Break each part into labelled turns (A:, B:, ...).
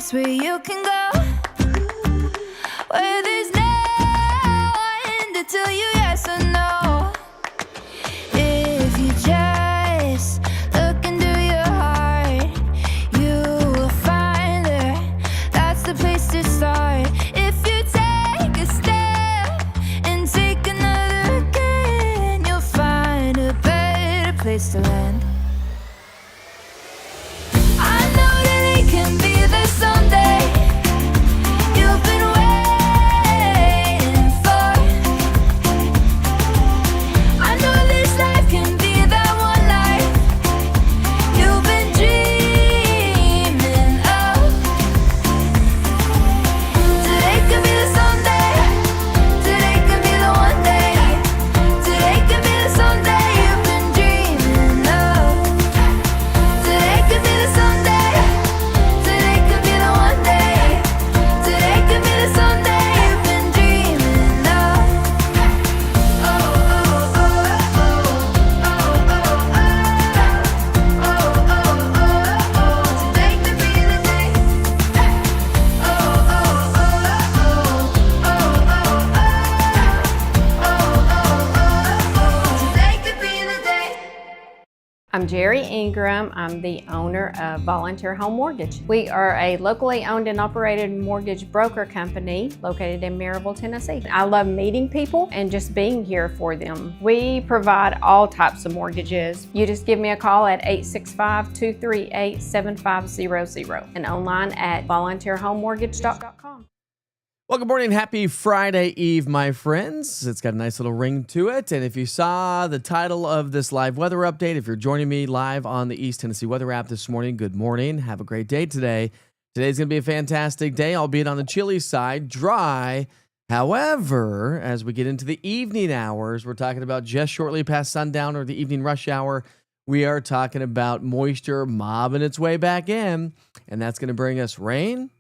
A: place where you can go, where there's no one to tell you yes or no. If you just look into your heart, you will find there. That's the place to start. If you take a step and take another again, you'll find a better place to land. I know that it can be there someday. You've been waiting for. I know this life can be that one life you've been dreaming of. Today could be the someday. Today could be the one day. Today could be the someday you've been dreaming of. Today could be the someday. Today could be the one day. Today could be the someday you've been dreaming of. Oh, oh, oh, oh, oh, oh, oh, oh. Today could be the day. Oh, oh, oh, oh, oh, today could be the day.
B: I'm Jerry Ingram. I'm the owner of Volunteer Home Mortgage. We are a locally owned and operated mortgage broker company located in Maryville, Tennessee. I love meeting people and just being here for them. We provide all types of mortgages. You just give me a call at 865-238-7500 and online at volunteerhomemortgage.com.
C: Well, good morning. Happy Friday Eve, my friends. It's got a nice little ring to it. And if you saw the title of this live weather update, if you're joining me live on the East Tennessee Weather app this morning, good morning. Have a great day today. Today's going to be a fantastic day, albeit on the chilly side, dry. However, as we get into the evening hours, we're talking about just shortly past sundown or the evening rush hour, we are talking about moisture mobbing its way back in, and that's going to bring us rain,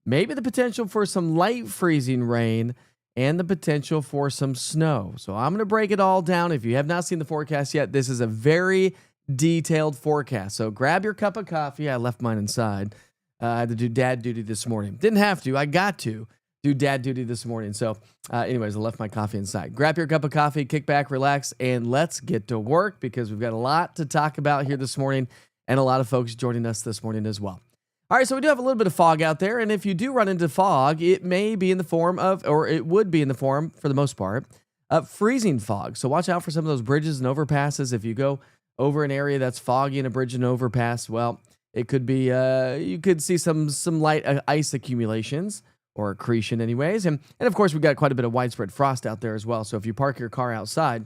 C: maybe the potential for some light freezing rain, and the potential for some snow. So I'm going to break it all down. If you have not seen the forecast yet, this is a very detailed forecast. So grab your cup of coffee. I left mine inside. I had to do dad duty this morning. Didn't have to. I got to do dad duty this morning. So anyways, I left my coffee inside. Grab your cup of coffee, kick back, relax, and let's get to work because we've got a lot to talk about here this morning and a lot of folks joining us this morning as well. All right, so we do have a little bit of fog out there, and if you do run into fog, it may be in the form of, or it would be in the form, for the most part, of freezing fog. So watch out for some of those bridges and overpasses. If you go over an area that's foggy in a bridge and overpass, well, it could be, you could see some light ice accumulations, or accretion anyways. And of course, we've got quite a bit of widespread frost out there as well. So if you park your car outside,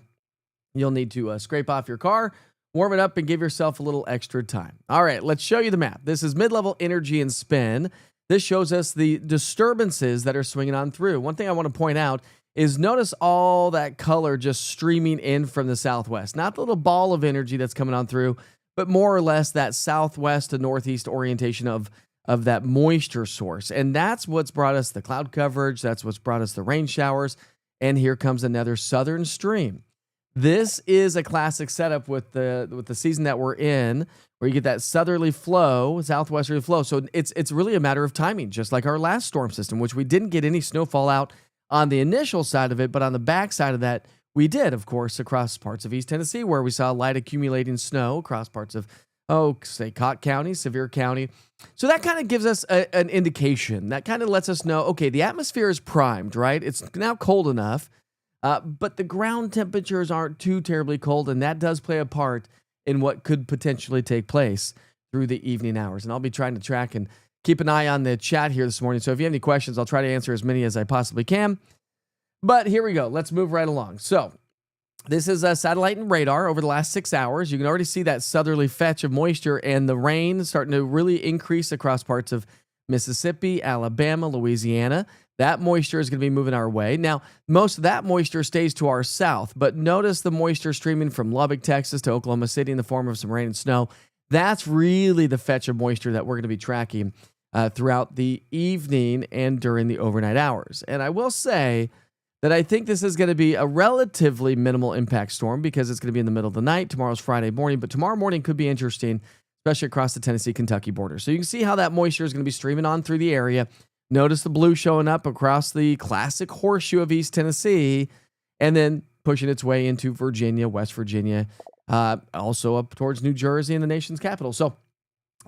C: you'll need to scrape off your car, warm it up, and give yourself a little extra time. All right, let's show you the map. This is mid-level energy and spin. This shows us the disturbances that are swinging on through. One thing I want to point out is notice all that color just streaming in from the southwest. Not the little ball of energy that's coming on through, but more or less that southwest to northeast orientation of that moisture source. And that's what's brought us the cloud coverage. That's what's brought us the rain showers. And here comes another southern stream. This is a classic setup with the season that we're in, where you get that southerly flow, southwesterly flow. So it's really a matter of timing, just like our last storm system, which we didn't get any snowfall out on the initial side of it, but on the back side of that, we did, of course, across parts of East Tennessee, where we saw light accumulating snow across parts of, say, Cott County, Sevier County. So that kind of gives us an indication. That kind of lets us know, okay, the atmosphere is primed, right? It's now cold enough. But the ground temperatures aren't too terribly cold, and that does play a part in what could potentially take place through the evening hours. And I'll be trying to track and keep an eye on the chat here this morning. So if you have any questions, I'll try to answer as many as I possibly can. But here we go. Let's move right along. So this is a satellite and radar over the last 6 hours. You can already see that southerly fetch of moisture and the rain starting to really increase across parts of Mississippi, Alabama, Louisiana. That moisture is going to be moving our way. Now, most of that moisture stays to our south, but notice the moisture streaming from Lubbock, Texas to Oklahoma City in the form of some rain and snow. That's really the fetch of moisture that we're going to be tracking throughout the evening and during the overnight hours. And I will say that I think this is going to be a relatively minimal impact storm because it's going to be in the middle of the night. Tomorrow's Friday morning, but tomorrow morning could be interesting, especially across the Tennessee-Kentucky border. So you can see how that moisture is going to be streaming on through the area. Notice the blue showing up across the classic horseshoe of East Tennessee, and then pushing its way into Virginia, West Virginia, also up towards New Jersey and the nation's capital. So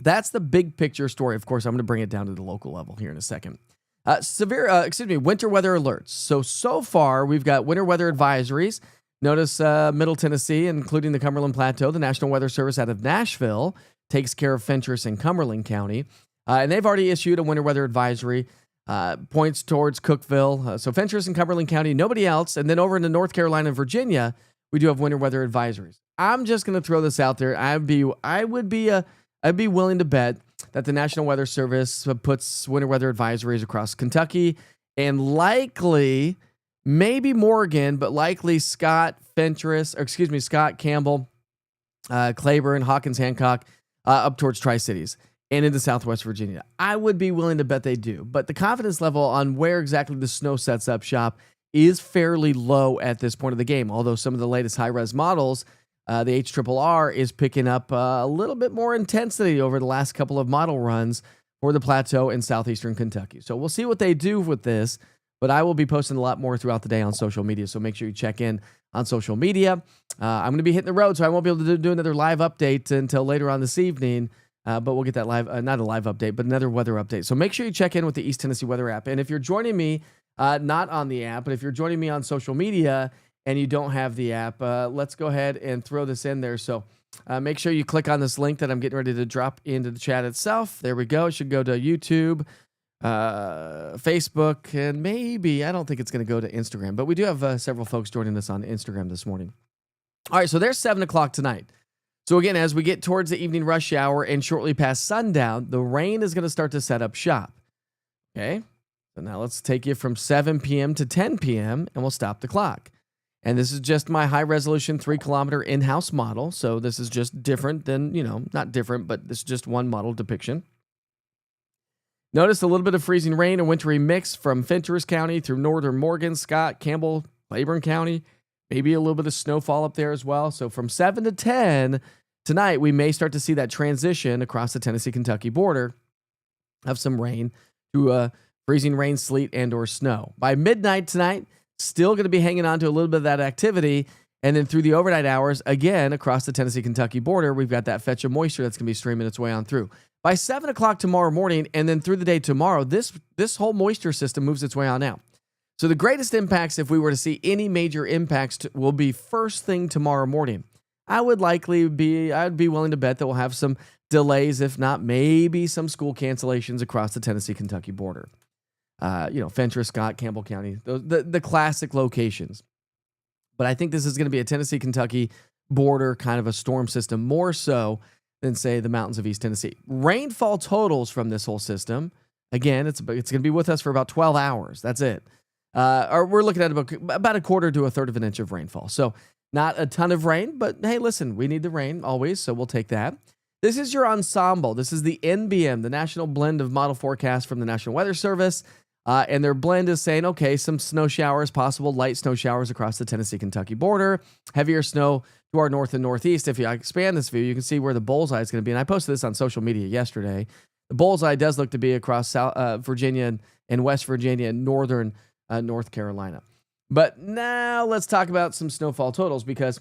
C: that's the big picture story. Of course, I'm going to bring it down to the local level here in a second. Winter weather alerts. So far, we've got winter weather advisories. Notice Middle Tennessee, including the Cumberland Plateau. The National Weather Service out of Nashville takes care of Fentress and Cumberland County. And they've already issued a winter weather advisory, points towards Cookeville. So Fentress and Cumberland County, nobody else. And then over into North Carolina and Virginia, we do have winter weather advisories. I'm just going to throw this out there. I'd be willing to bet that the National Weather Service puts winter weather advisories across Kentucky and likely, maybe Morgan, but likely Scott, Campbell, Claiborne, Hawkins, Hancock, up towards Tri-Cities and into Southwest Virginia. I would be willing to bet they do, but the confidence level on where exactly the snow sets up shop is fairly low at this point of the game, although some of the latest high-res models, the HRRR is picking up a little bit more intensity over the last couple of model runs for the Plateau in southeastern Kentucky. So we'll see what they do with this, but I will be posting a lot more throughout the day on social media, so make sure you check in on social media. I'm going to be hitting the road, so I won't be able to do another live update until later on this evening, but we'll get that live, not a live update, but another weather update. So make sure you check in with the East Tennessee Weather app. And if you're joining me, not on the app, but if you're joining me on social media and you don't have the app, let's go ahead and throw this in there. So make sure you click on this link that I'm getting ready to drop into the chat itself. There we go. It should go to YouTube, Facebook, and maybe, I don't think it's going to go to Instagram, but we do have several folks joining us on Instagram this morning. All right, so there's 7 o'clock tonight. So again, as we get towards the evening rush hour and shortly past sundown, the rain is going to start to set up shop. Okay, so now let's take you from 7 p.m. to 10 p.m. and we'll stop the clock. And this is just my high-resolution 3-kilometer in-house model. So this is just different than, not different, but this is just one model depiction. Notice a little bit of freezing rain and wintry mix from Fentress County through northern Morgan, Scott, Campbell, Claiborne County. Maybe a little bit of snowfall up there as well. So from 7 to 10 tonight, we may start to see that transition across the Tennessee-Kentucky border of some rain to freezing rain, sleet, and or snow. By midnight tonight, still going to be hanging on to a little bit of that activity. And then through the overnight hours, again, across the Tennessee-Kentucky border, we've got that fetch of moisture that's going to be streaming its way on through. By 7 o'clock tomorrow morning, and then through the day tomorrow, this whole moisture system moves its way on out. So the greatest impacts, if we were to see any major impacts, will be first thing tomorrow morning. I'd be willing to bet that we'll have some delays, if not maybe some school cancellations across the Tennessee-Kentucky border. Fentress, Scott, Campbell County, the classic locations. But I think this is going to be a Tennessee-Kentucky border kind of a storm system, more so than, say, the mountains of East Tennessee. Rainfall totals from this whole system, again, it's going to be with us for about 12 hours. That's it. We're looking at about a quarter to a third of an inch of rainfall. So not a ton of rain, but hey, listen, we need the rain always, so we'll take that. This is your ensemble. This is the NBM, the National Blend of Model Forecast from the National Weather Service. And their blend is saying, okay, some snow showers, possible light snow showers across the Tennessee-Kentucky border, heavier snow to our north and northeast. If you expand this view, you can see where the bullseye is going to be. And I posted this on social media yesterday. The bullseye does look to be across Virginia and West Virginia and northern North Carolina. But now let's talk about some snowfall totals because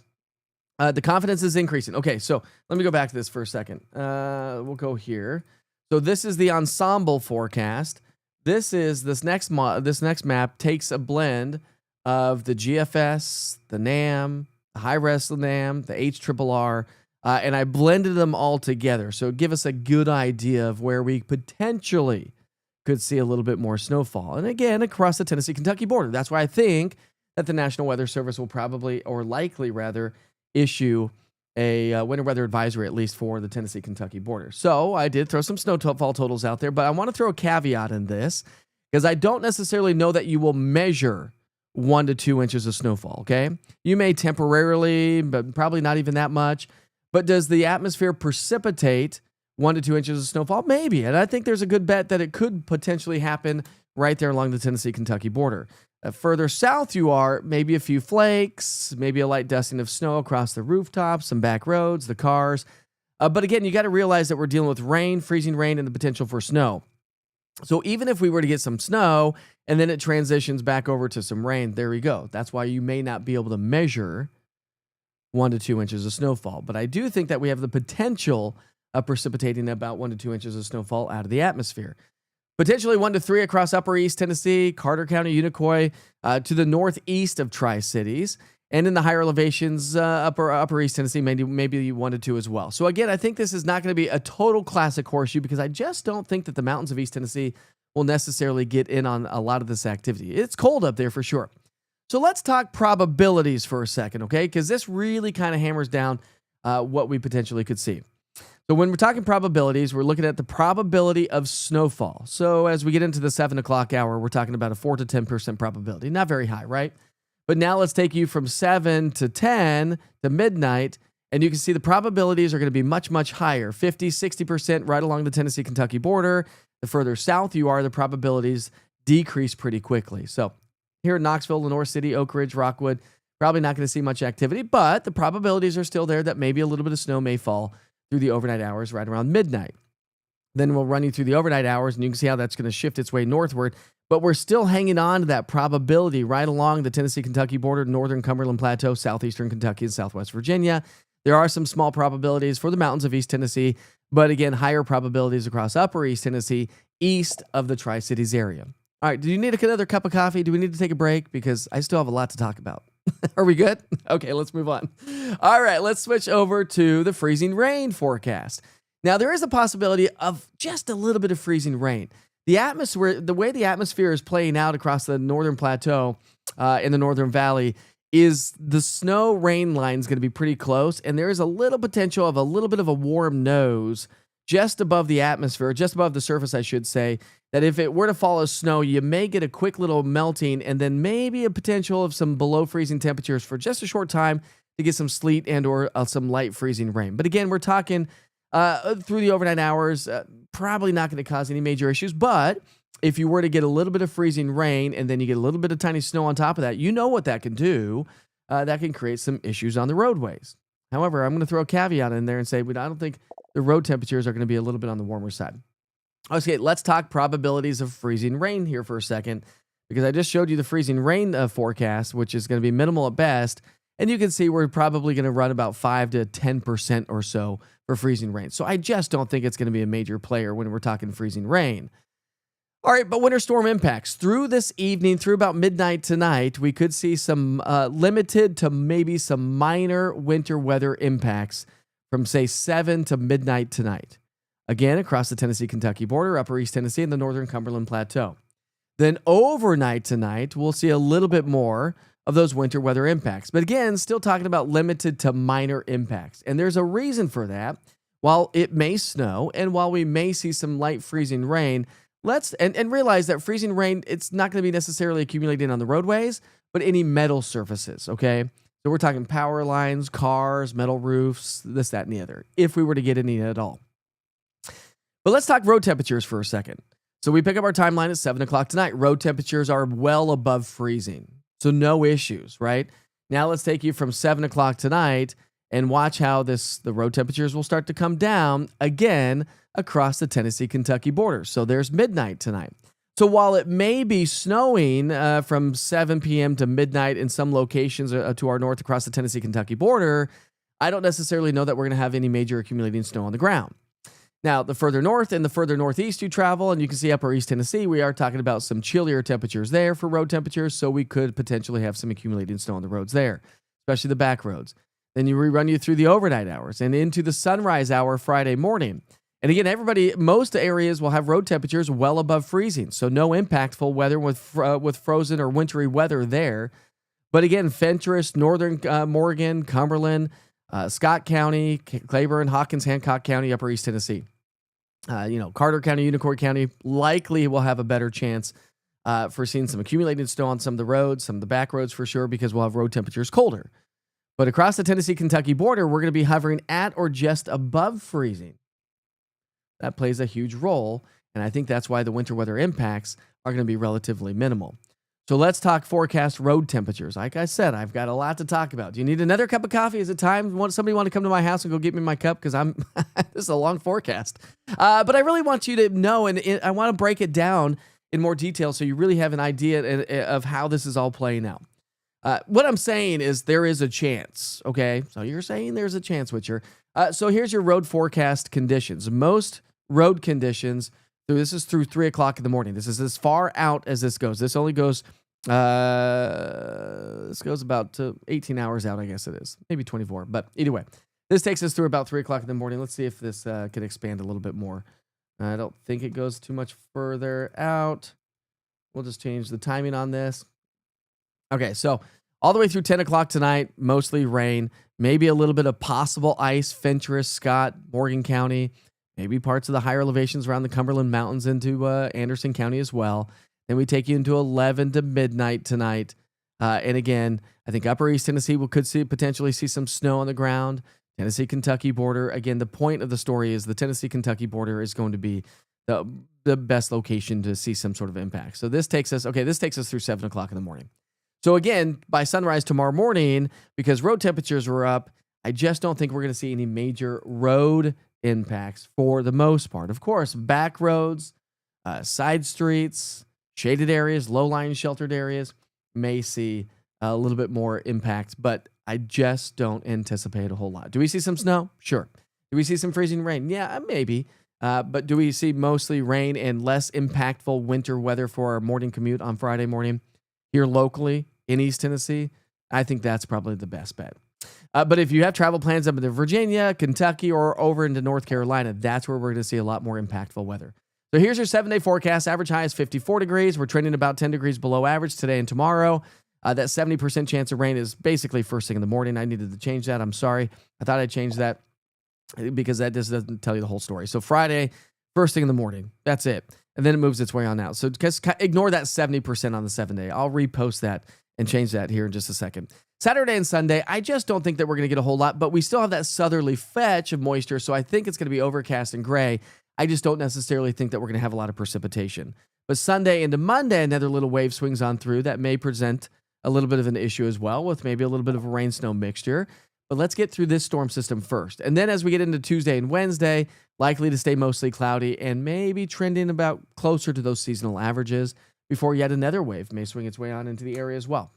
C: the confidence is increasing. Okay, so let me go back to this for a second. We'll go here. So this is the ensemble forecast. This next map takes a blend of the GFS, the NAM, the high-res NAM, the HRRR, and I blended them all together. So give us a good idea of where we potentially could see a little bit more snowfall. And again, across the Tennessee-Kentucky border. That's why I think that the National Weather Service will probably, or likely rather, issue a winter weather advisory, at least for the Tennessee-Kentucky border. So I did throw some snowfall totals out there, but I want to throw a caveat in this because I don't necessarily know that you will measure 1 to 2 inches of snowfall, okay? You may temporarily, but probably not even that much. But does the atmosphere precipitate 1 to 2 inches of snowfall? Maybe. And I think there's a good bet that it could potentially happen right there along the Tennessee-Kentucky border. Further south you are, maybe a few flakes, maybe a light dusting of snow across the rooftops, some back roads, the cars. But again, you got to realize that we're dealing with rain, freezing rain, and the potential for snow. So even if we were to get some snow and then it transitions back over to some rain, there we go. That's why you may not be able to measure 1 to 2 inches of snowfall. But I do think that we have the potential of precipitating about 1 to 2 inches of snowfall out of the atmosphere. Potentially 1 to 3 across upper East Tennessee, Carter County, Unicoi, to the northeast of Tri-Cities. And in the higher elevations, upper East Tennessee, maybe 1 to 2 as well. So again, I think this is not going to be a total classic horseshoe because I just don't think that the mountains of East Tennessee will necessarily get in on a lot of this activity. It's cold up there for sure. So let's talk probabilities for a second, okay? Because this really kind of hammers down what we potentially could see. So when we're talking probabilities, we're looking at the probability of snowfall. So as we get into the 7 o'clock hour, we're talking about a 4 to 10% probability. Not very high, right? But now let's take you from 7 to 10 to midnight, and you can see the probabilities are going to be much, much higher, 50, 60% right along the Tennessee-Kentucky border. The further south you are, the probabilities decrease pretty quickly. So here in Knoxville, Lenore City, Oak Ridge, Rockwood, probably not going to see much activity, but the probabilities are still there that maybe a little bit of snow may fall through the overnight hours right around midnight. Then we'll run you through the overnight hours, and you can see how that's going to shift its way northward. But we're still hanging on to that probability right along the Tennessee-Kentucky border, northern Cumberland Plateau, southeastern Kentucky, and southwest Virginia. There are some small probabilities for the mountains of East Tennessee, but again, higher probabilities across upper East Tennessee, east of the Tri-Cities area. All right, do you need another cup of coffee? Do we need to take a break? Because I still have a lot to talk about. Are we good? Okay, let's move on. All right, let's switch over to the freezing rain forecast. Now, there is a possibility of just a little bit of freezing rain. The atmosphere, the way the atmosphere is playing out across the northern plateau in the northern valley is the snow rain line is going to be pretty close. And there is a little potential of a little bit of a warm nose just above the atmosphere, just above the surface, I should say, that if it were to fall as snow, you may get a quick little melting and then maybe a potential of some below freezing temperatures for just a short time to get some sleet and or some light freezing rain. But again, we're talking through the overnight hours, probably not going to cause any major issues. But if you were to get a little bit of freezing rain and then you get a little bit of tiny snow on top of that, you know what that can do. That can create some issues on the roadways. However, I'm going to throw a caveat in there and say, I don't think the road temperatures are going to be a little bit on the warmer side. Okay, let's talk probabilities of freezing rain here for a second, because I just showed you the freezing rain forecast, which is going to be minimal at best. And you can see we're probably going to run about 5 to 10% or so for freezing rain. So I just don't think it's going to be a major player when we're talking freezing rain. All right, but winter storm impacts. Through this evening, through about midnight tonight, we could see some limited to maybe some minor winter weather impacts from, say, 7 to midnight tonight. Again, across the Tennessee-Kentucky border, upper East Tennessee, and the northern Cumberland Plateau. Then overnight tonight, we'll see a little bit more of those winter weather impacts. But again, still talking about limited to minor impacts. And there's a reason for that. While it may snow and while we may see some light freezing rain, let's realize that freezing rain, it's not going to be necessarily accumulating on the roadways, but any metal surfaces, okay? So we're talking power lines, cars, metal roofs, this, that, and the other, if we were to get any at all. But let's talk road temperatures for a second. So we pick up our timeline at 7 o'clock tonight. Road temperatures are well above freezing. So no issues, right? Now let's take you from 7 o'clock tonight and watch how the road temperatures will start to come down again across the Tennessee-Kentucky border. So there's midnight tonight. So while it may be snowing from 7 p.m. to midnight in some locations to our north across the Tennessee-Kentucky border, I don't necessarily know that we're going to have any major accumulating snow on the ground. Now, the further north and the further northeast you travel, and you can see upper East Tennessee, we are talking about some chillier temperatures there for road temperatures, so we could potentially have some accumulating snow on the roads there, especially the back roads. Then you rerun you through the overnight hours and into the sunrise hour Friday morning. And again, most areas will have road temperatures well above freezing, so no impactful weather with frozen or wintry weather there. But again, Fentress, northern Morgan, Cumberland, Scott County, Claiborne, Hawkins, Hancock County, upper East Tennessee. Carter County, Unicoi County likely will have a better chance for seeing some accumulated snow on some of the roads, some of the back roads for sure, because we'll have road temperatures colder. But across the Tennessee-Kentucky border, we're going to be hovering at or just above freezing. That plays a huge role, and I think that's why the winter weather impacts are going to be relatively minimal. So let's talk forecast road temperatures. Like I said, I've got a lot to talk about. Do you need another cup of coffee? Is it time? Somebody want to come to my house and go get me my cup? Because this is a long forecast. But I really want you to know, and I want to break it down in more detail so you really have an idea of how this is all playing out. What I'm saying is there is a chance, okay? So you're saying there's a chance, Witcher. So here's your road forecast conditions. Most road conditions, this is through 3 o'clock in the morning. This is as far out as this goes. This only goes, this goes about 18 hours out, I guess it is. Maybe 24, but either way. This takes us through about 3 o'clock in the morning. Let's see if this can expand a little bit more. I don't think it goes too much further out. We'll just change the timing on this. Okay, so all the way through 10 o'clock tonight, mostly rain, maybe a little bit of possible ice, Fentress, Scott, Morgan County, maybe parts of the higher elevations around the Cumberland Mountains into Anderson County as well. Then we take you into 11 to midnight tonight. And again, I think Upper East Tennessee could potentially see some snow on the ground. Tennessee-Kentucky border. Again, the point of the story is the Tennessee-Kentucky border is going to be the best location to see some sort of impact. So this takes us through 7 o'clock in the morning. So again, by sunrise tomorrow morning, because road temperatures were up, I just don't think we're going to see any major road impacts for the most part. Of course, back roads, side streets, shaded areas, low-lying sheltered areas may see a little bit more impact, but I just don't anticipate a whole lot. Do we see some snow? Sure. Do we see some freezing rain? Yeah, maybe. But do we see mostly rain and less impactful winter weather for our morning commute on Friday morning here locally in East Tennessee? I think that's probably the best bet. But if you have travel plans up into Virginia, Kentucky, or over into North Carolina, that's where we're going to see a lot more impactful weather. So here's your 7-day forecast. Average high is 54 degrees. We're trending about 10 degrees below average today and tomorrow. That 70% chance of rain is basically first thing in the morning. I needed to change that. I'm sorry. I thought I'd change that because that just doesn't tell you the whole story. So Friday, first thing in the morning. That's it. And then it moves its way on out. So just ignore that 70% on the 7-day. I'll repost that and change that here in just a second. Saturday and Sunday, I just don't think that we're going to get a whole lot, but we still have that southerly fetch of moisture, so I think it's going to be overcast and gray. I just don't necessarily think that we're going to have a lot of precipitation. But Sunday into Monday, another little wave swings on through. That may present a little bit of an issue as well, with maybe a little bit of a rain-snow mixture. But let's get through this storm system first. And then as we get into Tuesday and Wednesday, likely to stay mostly cloudy and maybe trending about closer to those seasonal averages before yet another wave may swing its way on into the area as well.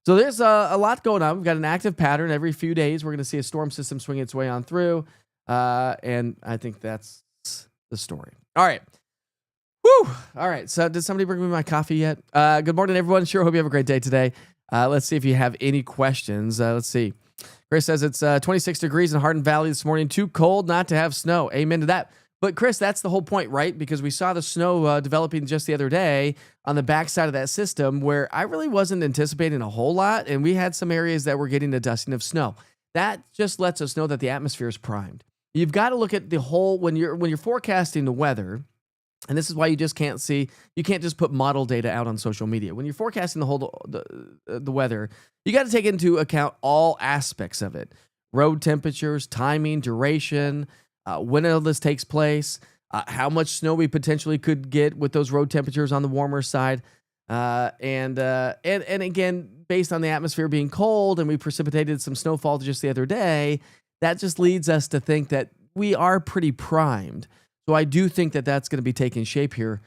C: So there's a lot going on. We've got an active pattern. Every few days, we're going to see a storm system swing its way on through. And I think that's the story. All right. Woo! All right. So did somebody bring me my coffee yet? Good morning, everyone. Sure hope you have a great day today. Let's see if you have any questions. Let's see. Chris says it's 26 degrees in Hardin Valley this morning. Too cold not to have snow. Amen to that. But Chris, that's the whole point, right? Because we saw the snow developing just the other day on the backside of that system where I really wasn't anticipating a whole lot. And we had some areas that were getting a dusting of snow. That just lets us know that the atmosphere is primed. You've got to look at the whole, when you're forecasting the weather, and this is why you can't just put model data out on social media. When you're forecasting the weather, you got to take into account all aspects of it. Road temperatures, timing, duration, when all this takes place, how much snow we potentially could get with those road temperatures on the warmer side. And again, based on the atmosphere being cold and we precipitated some snowfall just the other day, that just leads us to think that we are pretty primed. So I do think that that's going to be taking shape here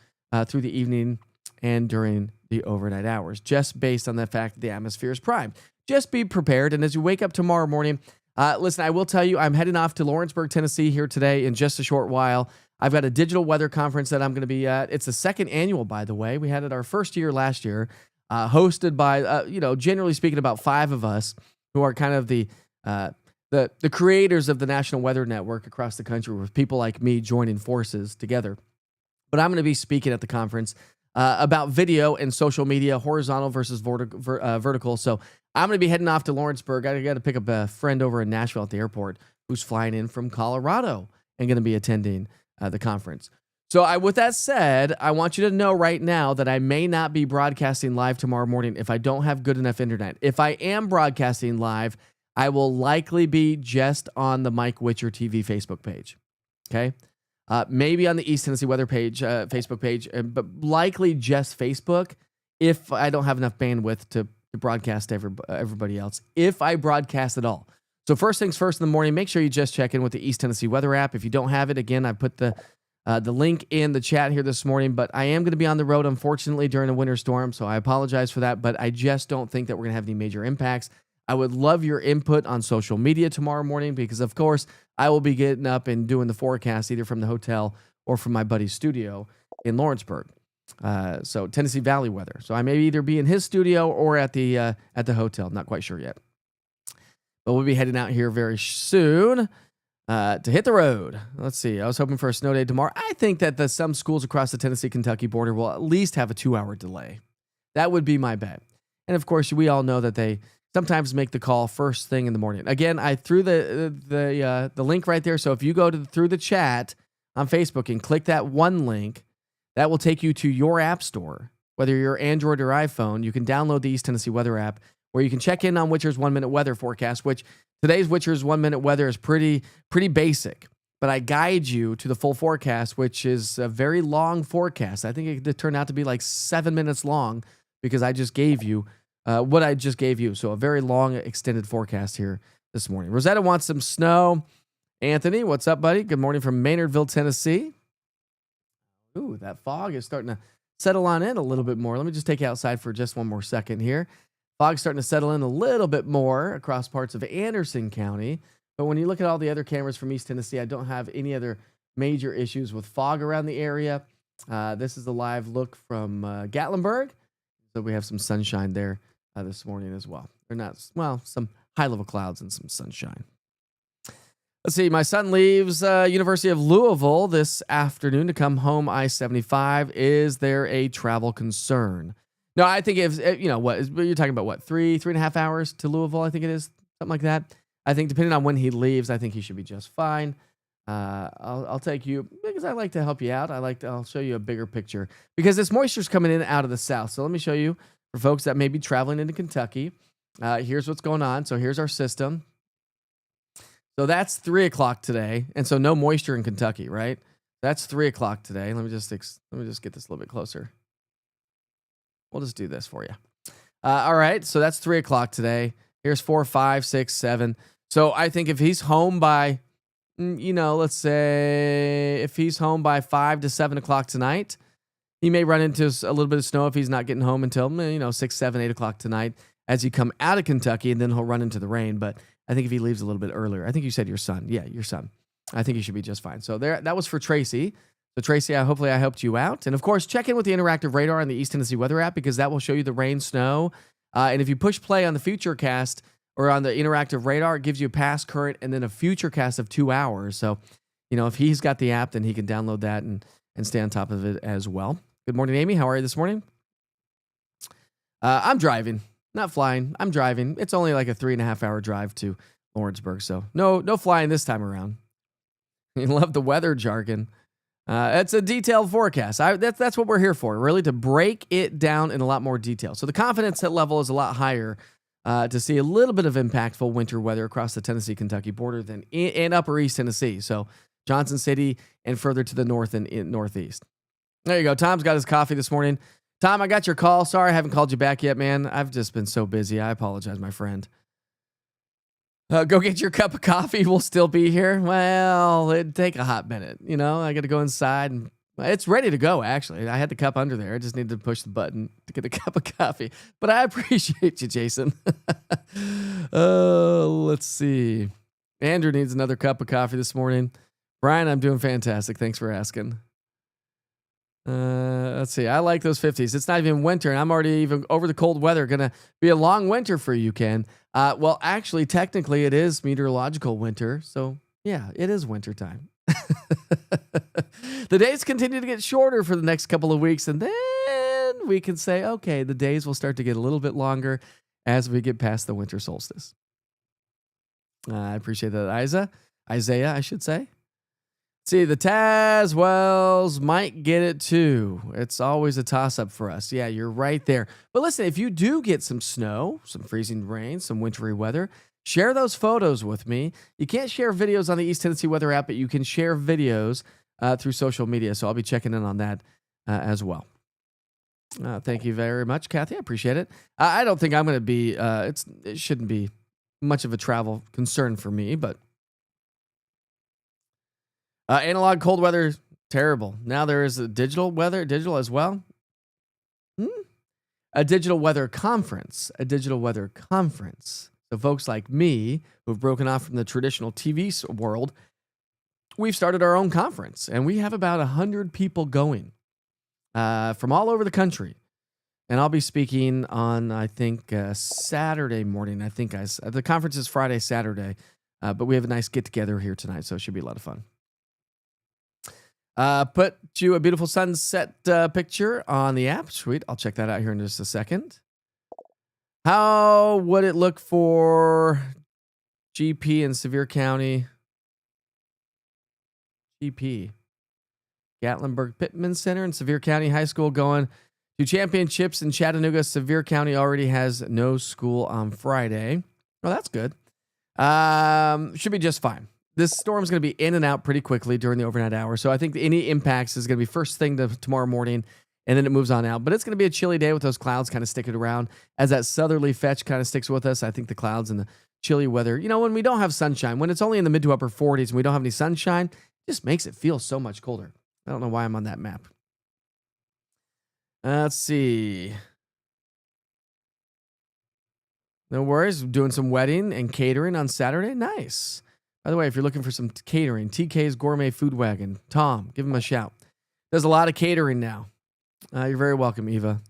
C: through the evening and during the overnight hours, just based on the fact that the atmosphere is primed. Just be prepared. And as you wake up tomorrow morning, listen, I will tell you, I'm heading off to Lawrenceburg, Tennessee here today in just a short while. I've got a digital weather conference that I'm going to be at. It's the second annual, by the way. We had it our first year last year, hosted by, generally speaking, about 5 of us who are kind of the creators of the National Weather Network across the country, with people like me joining forces together. But I'm going to be speaking at the conference about video and social media, horizontal versus vertical. So I'm going to be heading off to Lawrenceburg. I got to pick up a friend over in Nashville at the airport who's flying in from Colorado and going to be attending the conference. So with that said, I want you to know right now that I may not be broadcasting live tomorrow morning if I don't have good enough internet. If I am broadcasting live, I will likely be just on the Mike Witcher TV Facebook page. Okay? Maybe on the East Tennessee Weather page, Facebook page, but likely just Facebook. if I don't have enough bandwidth to broadcast to everybody else, if I broadcast at all. So first things first in the morning, make sure you just check in with the East Tennessee Weather app. If you don't have it, again, I put the link in the chat here this morning, but I am going to be on the road, unfortunately, during a winter storm, so I apologize for that, but I just don't think that we're going to have any major impacts. I would love your input on social media tomorrow morning because, of course, I will be getting up and doing the forecast either from the hotel or from my buddy's studio in Lawrenceburg. So Tennessee Valley weather. So I may either be in his studio or at the hotel. Not quite sure yet. But we'll be heading out here very soon to hit the road. Let's see. I was hoping for a snow day tomorrow. I think that some schools across the Tennessee-Kentucky border will at least have a 2-hour delay. That would be my bet. And of course, we all know that they sometimes make the call first thing in the morning. Again, I threw the link right there. So if you go through the chat on Facebook and click that one link, that will take you to your app store. Whether you're Android or iPhone, you can download the East Tennessee Weather app where you can check in on Witcher's 1-minute weather forecast, which today's Witcher's 1-minute weather is pretty basic. But I guide you to the full forecast, which is a very long forecast. I think it could turn out to be like 7 minutes long because I just gave you what I just gave you. So a very long, extended forecast here this morning. Rosetta wants some snow. Anthony, what's up, buddy? Good morning from Maynardville, Tennessee. Ooh, that fog is starting to settle on in a little bit more. Let me just take you outside for just one more second here. Fog's starting to settle in a little bit more across parts of Anderson County. But when you look at all the other cameras from East Tennessee, I don't have any other major issues with fog around the area. This is a live look from Gatlinburg. So we have some sunshine there this morning as well. Or not, well, some high-level clouds and some sunshine. Let's see. My son leaves University of Louisville this afternoon to come home I-75. Is there a travel concern? No, I think if, you know, what you're talking about, what, 3.5 hours to Louisville, I think it is, something like that. I think depending on when he leaves, I think he should be just fine. I'll take you because I like to help you out. I'll show you a bigger picture because this moisture's coming in out of the south. So let me show you for folks that may be traveling into Kentucky. Here's what's going on. So here's our system. So that's 3 o'clock today, and so no moisture in Kentucky, right? That's 3 o'clock today. Let me just get this a little bit closer. We'll just do this for you. All right, so that's 3 o'clock today. Here's 4, 5, 6, 7. So I think if he's home by, let's say if he's home by 5 to 7 o'clock tonight, he may run into a little bit of snow if he's not getting home until 6, 7, 8 o'clock tonight as you come out of Kentucky, and then he'll run into the rain. But I think if he leaves a little bit earlier, I think you said your son. Yeah, your son. I think he should be just fine. So that was for Tracy. So Tracy, hopefully I helped you out. And of course, check in with the interactive radar on the East Tennessee Weather app because that will show you the rain, snow. And if you push play on the Futurecast or on the interactive radar, it gives you a past, current, and then a Futurecast of 2 hours. So, if he's got the app, then he can download that and stay on top of it as well. Good morning, Amy. How are you this morning? I'm driving, not flying. I'm driving. It's only like a 3.5 hour drive to Lawrenceburg. So no flying this time around. You love the weather jargon. It's a detailed forecast. That's what we're here for, really, to break it down in a lot more detail. So the confidence level is a lot higher to see a little bit of impactful winter weather across the Tennessee-Kentucky border than in upper East Tennessee. So Johnson City and further to the north and northeast. There you go. Tom's got his coffee this morning. Tom, I got your call. Sorry I haven't called you back yet, man. I've just been so busy. I apologize, my friend. Go get your cup of coffee. We'll still be here. Well, it'd take a hot minute. I got to go inside and it's ready to go, actually. I had the cup under there. I just needed to push the button to get a cup of coffee. But I appreciate you, Jason. Let's see. Andrew needs another cup of coffee this morning. Brian, I'm doing fantastic. Thanks for asking. Let's see. I like those 50s. It's not even winter, and I'm already even over the cold weather. Gonna be a long winter for you, Ken. Well, actually, technically, it is meteorological winter. So, yeah, it is winter time. The days continue to get shorter for the next couple of weeks, and then we can say, okay, the days will start to get a little bit longer as we get past the winter solstice. I appreciate that, Isaiah, I should say. See, the Tazwells might get it too. It's always a toss-up for us. Yeah, you're right there. But listen, if you do get some snow, some freezing rain, some wintry weather, share those photos with me. You can't share videos on the East Tennessee Weather app, but you can share videos through social media. So I'll be checking in on that as well. Thank you very much, Kathy. I appreciate it. I don't think I'm going to be. It shouldn't be much of a travel concern for me, but analog cold weather, terrible. Now there is a digital as well. A digital weather conference. So folks like me who have broken off from the traditional TV world, we've started our own conference, and we have about 100 people going from all over the country. And I'll be speaking on, I think, Saturday morning. I think the conference is Friday, Saturday, but we have a nice get-together here tonight, so it should be a lot of fun. Put you a beautiful sunset picture on the app. Sweet. I'll check that out here in just a second. How would it look for GP in Sevier County? GP. Gatlinburg Pittman Center in Sevier County High School going to championships in Chattanooga. Sevier County already has no school on Friday. Well, that's good. Should be just fine. This storm's going to be in and out pretty quickly during the overnight hour. So I think any impacts is going to be first thing tomorrow morning, and then it moves on out. But it's going to be a chilly day with those clouds kind of sticking around. As that southerly fetch kind of sticks with us, I think the clouds and the chilly weather, when we don't have sunshine, when it's only in the mid to upper 40s and we don't have any sunshine, it just makes it feel so much colder. I don't know why I'm on that map. Let's see. No worries. Doing some wedding and catering on Saturday. Nice. By the way, if you're looking for some catering, TK's Gourmet Food Wagon, Tom, give him a shout. Does a lot of catering now. You're very welcome, Eva.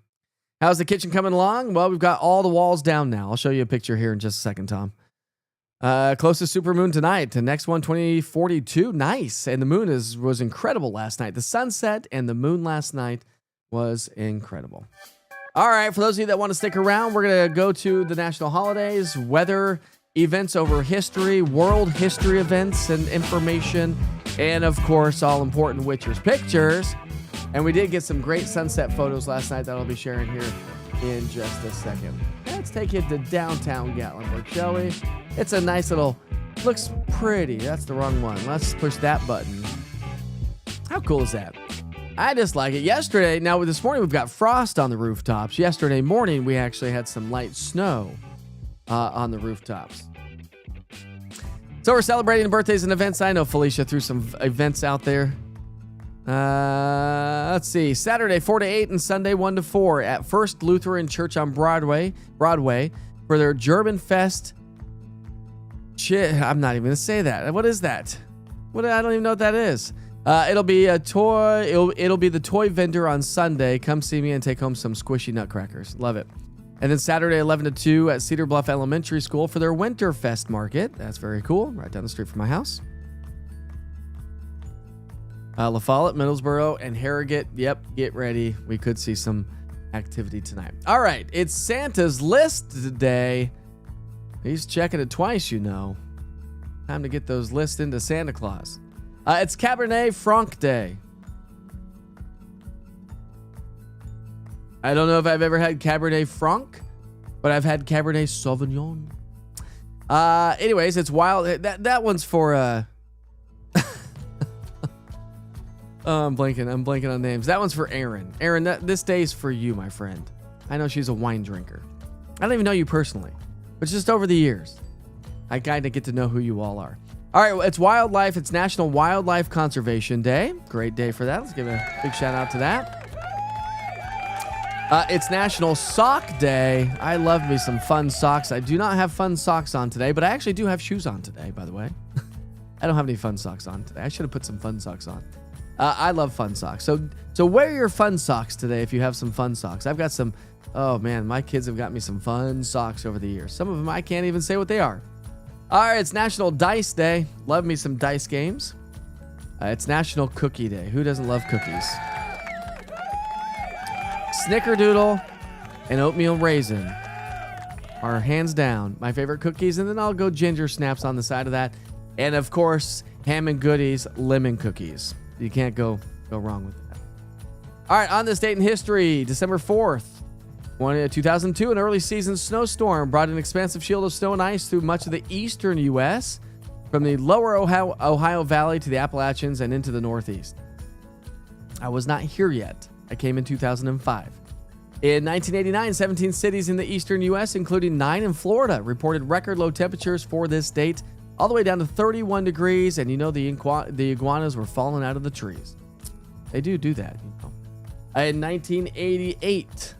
C: How's the kitchen coming along? Well, we've got all the walls down now. I'll show you a picture here in just a second, Tom. Closest supermoon tonight. The next one, 2042. Nice. And the moon was incredible last night. The sunset and the moon last night was incredible. All right, for those of you that want to stick around, we're going to go to the national holidays, weather, events over history, world history events and information, and of course, all important Witchers pictures. And we did get some great sunset photos last night that I'll be sharing here in just a second. Let's take it to downtown Gatlinburg, shall we? It's a nice little, looks pretty. That's the wrong one. Let's push that button. How cool is that? I just like it. This morning we've got frost on the rooftops. Yesterday morning we actually had some light snow on the rooftops. So we're celebrating birthdays and events. I know Felicia threw some events out there. Let's see. Saturday 4 to 8 and Sunday 1 to 4 at First Lutheran Church on Broadway for their German Fest. I'm not even going to say that. What is that? I don't even know what that is. It'll be a toy. It'll be the toy vendor on Sunday. Come see me and take home some squishy nutcrackers. Love it. And then Saturday 11 to 2 at Cedar Bluff Elementary School for their Winterfest market. That's very cool. Right down the street from my house. La Follette, Middlesboro, and Harrogate. Yep, get ready. We could see some activity tonight. All right, it's Santa's List today. He's checking it twice, Time to get those lists into Santa Claus. It's Cabernet Franc Day. I don't know if I've ever had Cabernet Franc, but I've had Cabernet Sauvignon. Anyways, it's wild. That one's for oh, I'm blanking on names. That one's for Erin. Erin, this day's for you, my friend. I know she's a wine drinker. I don't even know you personally, but just over the years, I kind of get to know who you all are. All right, well, it's wildlife. It's National Wildlife Conservation Day. Great day for that. Let's give a big shout out to that. It's National Sock Day. I love me some fun socks. I do not have fun socks on today, but I actually do have shoes on today, by the way. I don't have any fun socks on today. I should have put some fun socks on. I love fun socks. So wear your fun socks today if you have some fun socks. I've got some, oh man, my kids have got me some fun socks over the years. Some of them I can't even say what they are. All right, it's National Dice Day. Love me some dice games. It's National Cookie Day. Who doesn't love cookies? Snickerdoodle and oatmeal raisin are hands down my favorite cookies, and then I'll go ginger snaps on the side of that. And of course, Ham and Goodies lemon cookies. You can't go wrong with that. All right, on this date in history, December 4th, 2002, an early season snowstorm brought an expansive shield of snow and ice through much of the eastern U.S., from the lower Ohio Valley to the Appalachians and into the Northeast. I was not here yet. I came in 2005. In 1989, 17 cities in the eastern U.S., including 9 in Florida, reported record low temperatures for this date, all the way down to 31 degrees, and the iguanas were falling out of the trees. They do that, In 1988,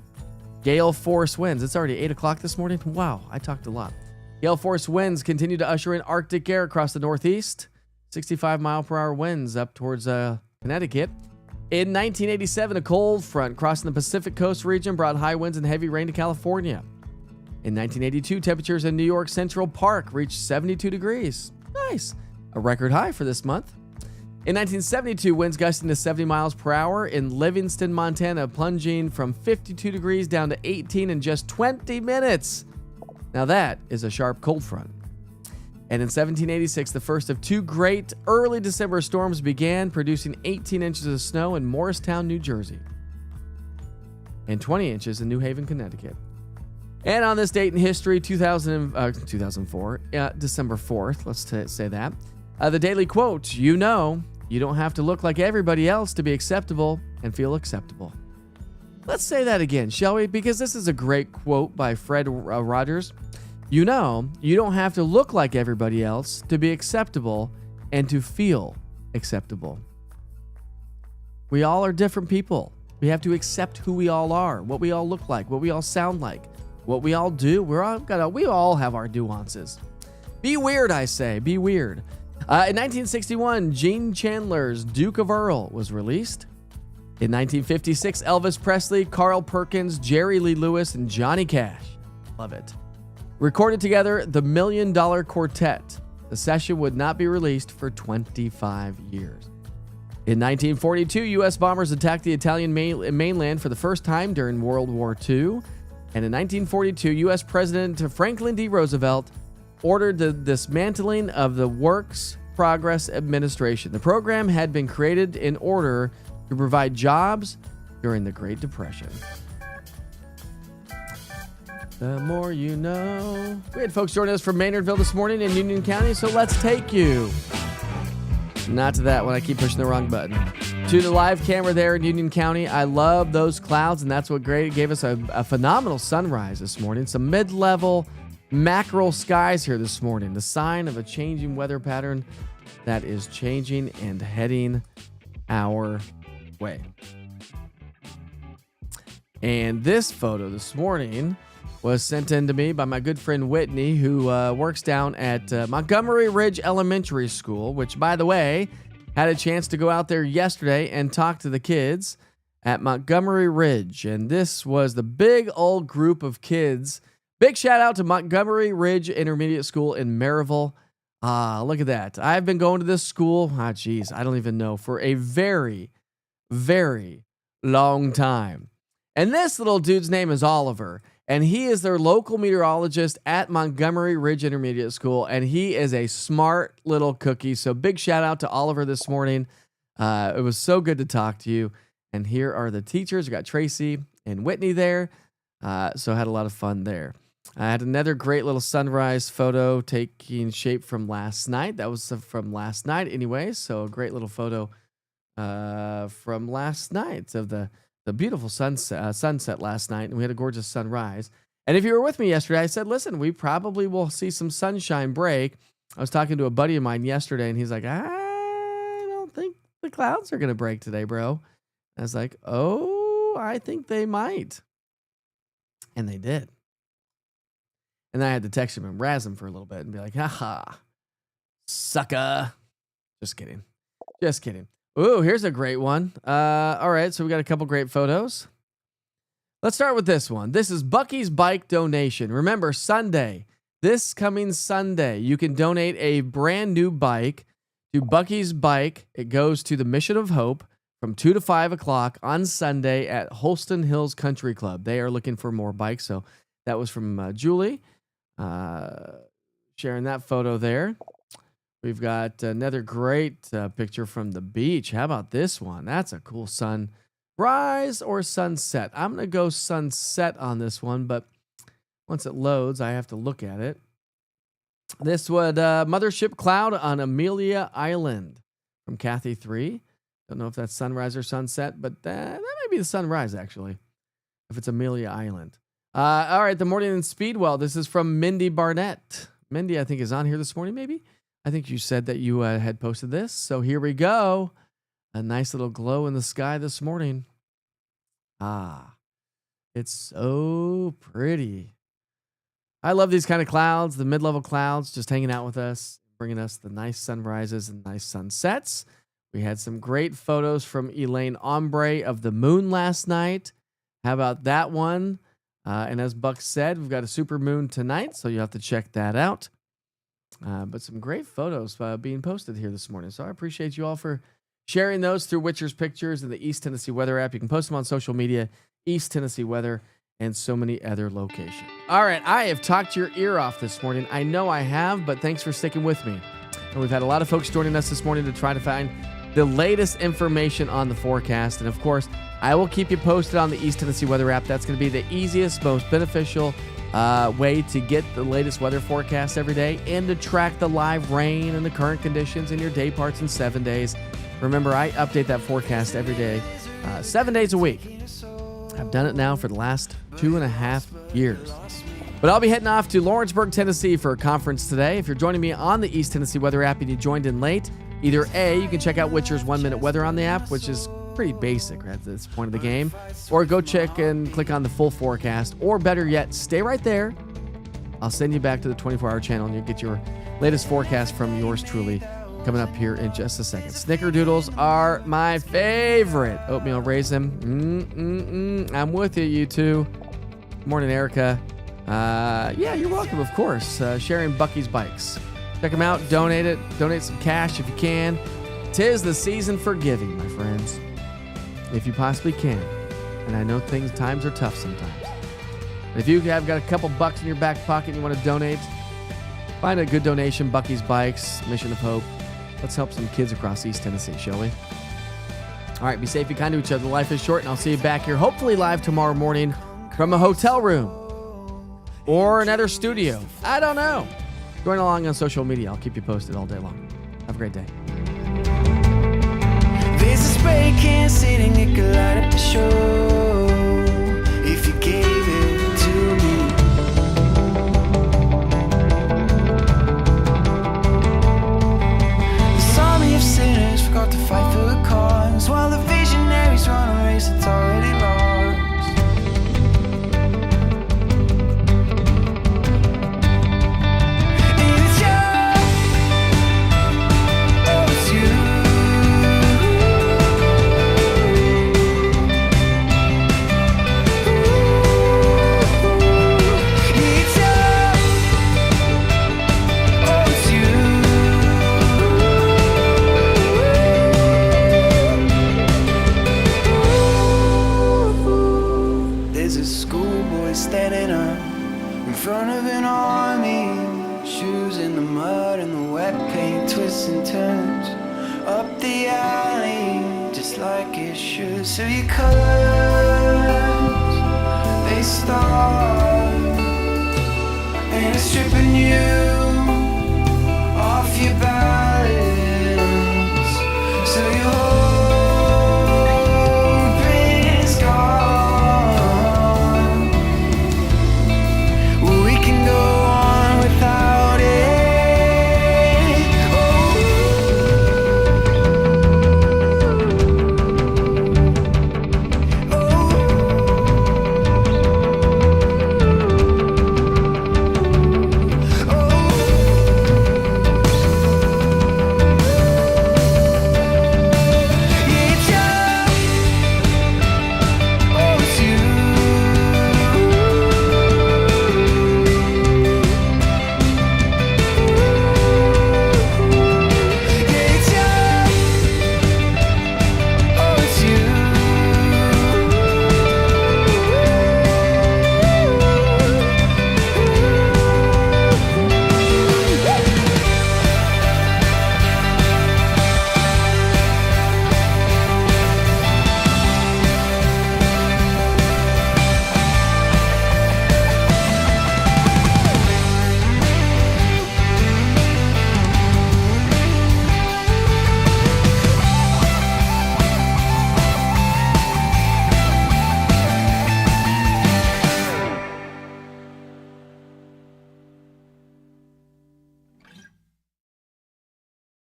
C: gale force winds. It's already 8 o'clock this morning. Wow, I talked a lot. Gale force winds continue to usher in Arctic air across the Northeast. 65-mile-per-hour winds up towards Connecticut. In 1987, a cold front crossing the Pacific Coast region brought high winds and heavy rain to California. In 1982, temperatures in New York Central Park reached 72 degrees. Nice. A record high for this month. In 1972, winds gusting to 70 miles per hour in Livingston, Montana, plunging from 52 degrees down to 18 in just 20 minutes. Now that is a sharp cold front. And in 1786, the first of 2 great early December storms began, producing 18 inches of snow in Morristown, New Jersey, and 20 inches in New Haven, Connecticut. And on this date in history, 2004, December 4th, let's say that, the daily quote, you don't have to look like everybody else to be acceptable and feel acceptable. Let's say that again, shall we? Because this is a great quote by Fred Rogers. You don't have to look like everybody else to be acceptable and to feel acceptable. We all are different people. We have to accept who we all are, what we all look like, what we all sound like, what we all do. We all have our nuances. Be weird, I say. Be weird. In 1961, Gene Chandler's Duke of Earl was released. In 1956, Elvis Presley, Carl Perkins, Jerry Lee Lewis, and Johnny Cash, love it, recorded together the $1 Million Quartet. The session would not be released for 25 years. In 1942, U.S. bombers attacked the Italian mainland for the first time during World War II. And in 1942, U.S. President Franklin D. Roosevelt ordered the dismantling of the Works Progress Administration. The program had been created in order to provide jobs during the Great Depression. The more you know. We had folks joining us from Maynardville this morning in Union County, so let's take you. Not to that one, I keep pushing the wrong button. To the live camera there in Union County. I love those clouds, and that's what gave us a phenomenal sunrise this morning. Some mid-level mackerel skies here this morning. The sign of a changing weather pattern that is changing and heading our way. And this photo this morning was sent in to me by my good friend Whitney, who works down at Montgomery Ridge Elementary School, which, by the way, had a chance to go out there yesterday and talk to the kids at Montgomery Ridge. And this was the big old group of kids. Big shout out to Montgomery Ridge Intermediate School in Maryville. Look at that. I've been going to this school, I don't even know, for a very, very long time. And this little dude's name is Oliver. And he is their local meteorologist at Montgomery Ridge Intermediate School. And he is a smart little cookie. So big shout out to Oliver this morning. It was so good to talk to you. And here are the teachers. We got Tracy and Whitney there. So I had a lot of fun there. I had another great little sunrise photo taking shape from last night. That was from last night anyway. So a great little photo from last night of the beautiful sunset last night, and we had a gorgeous sunrise. And if you were with me yesterday, I said, listen, we probably will see some sunshine break. I was talking to a buddy of mine yesterday, and he's like, I don't think the clouds are going to break today, bro. I was like, oh, I think they might. And they did. And then I had to text him and razz him for a little bit and be like, haha, sucker. Just kidding. Just kidding. Ooh, here's a great one. All right, so we got a couple great photos. Let's start with this one. This is Bucky's Bike donation. Remember, Sunday, this coming Sunday, you can donate a brand new bike to Bucky's Bike. It goes to the Mission of Hope from 2 to 5 o'clock on Sunday at Holston Hills Country Club. They are looking for more bikes, so that was from Julie sharing that photo there. We've got another great picture from the beach. How about this one? That's a cool sunrise or sunset. I'm going to go sunset on this one, but once it loads, I have to look at it. This would Mothership Cloud on Amelia Island from Kathy 3. Don't know if that's sunrise or sunset, but that might be the sunrise, actually. if it's Amelia Island. All right, the morning in Speedwell. This is from Mindy Barnett. Mindy, I think, is on here this morning, maybe? I think you said that you had posted this. So here we go. A nice little glow in the sky this morning. It's so pretty. I love these kind of clouds, the mid-level clouds, just hanging out with us, bringing us the nice sunrises and nice sunsets. We had some great photos from Elaine Ombre of the moon last night. How about that one? And as Buck said, we've got a super moon tonight, so you have to check that out. But some great photos being posted here this morning. So I appreciate you all for sharing those through Witcher's Pictures and the East Tennessee Weather app. You can post them on social media, East Tennessee Weather, and so many other locations. All right, I have talked your ear off this morning. I know I have, but thanks for sticking with me. And we've had a lot of folks joining us this morning to try to find the latest information on the forecast. And of course, I will keep you posted on the East Tennessee Weather app. That's going to be the easiest, most beneficial way to get the latest weather forecast every day and to track the live rain and the current conditions in your day parts in 7 days. Remember, I update that forecast every day, 7 days a week. I've done it now for the last 2.5 years. But I'll be heading off to Lawrenceburg, Tennessee for a conference today. If you're joining me on the East Tennessee Weather app and you joined in late, either A, you can check out Witcher's 1 Minute Weather on the app, which is pretty basic right at this point of the game, or go check and click on the full forecast, or better yet, stay right there. I'll send you back to the 24-hour channel and you'll get your latest forecast from yours truly coming up here in just a second. Snickerdoodles are my favorite. Oatmeal raisin. I'm with you two. Morning, Erica. Yeah, you're welcome, of course. Sharing Bucky's Bikes. Check them out. Donate it. Donate some cash if you can. 'Tis the season for giving, my friends. If you possibly can. And I know times are tough sometimes. But if you have got a couple bucks in your back pocket and you want to donate, find a good donation. Bucky's Bikes, Mission of Hope. Let's help some kids across East Tennessee, shall we? All right, be safe, be kind to each other. Life is short, and I'll see you back here, hopefully live tomorrow morning from a hotel room or another studio. I don't know. Join along on social media. I'll keep you posted all day long. Have a great day.
D: There's a spray can sitting, it could light up the show if you gave it to me. This army of sinners forgot to fight for a cause, while the visionaries run a race that's already lost. Standing up in front of an army, shoes in the mud and the wet paint, twists and turns up the alley, just like it should. So your colors, they start, and it's stripping you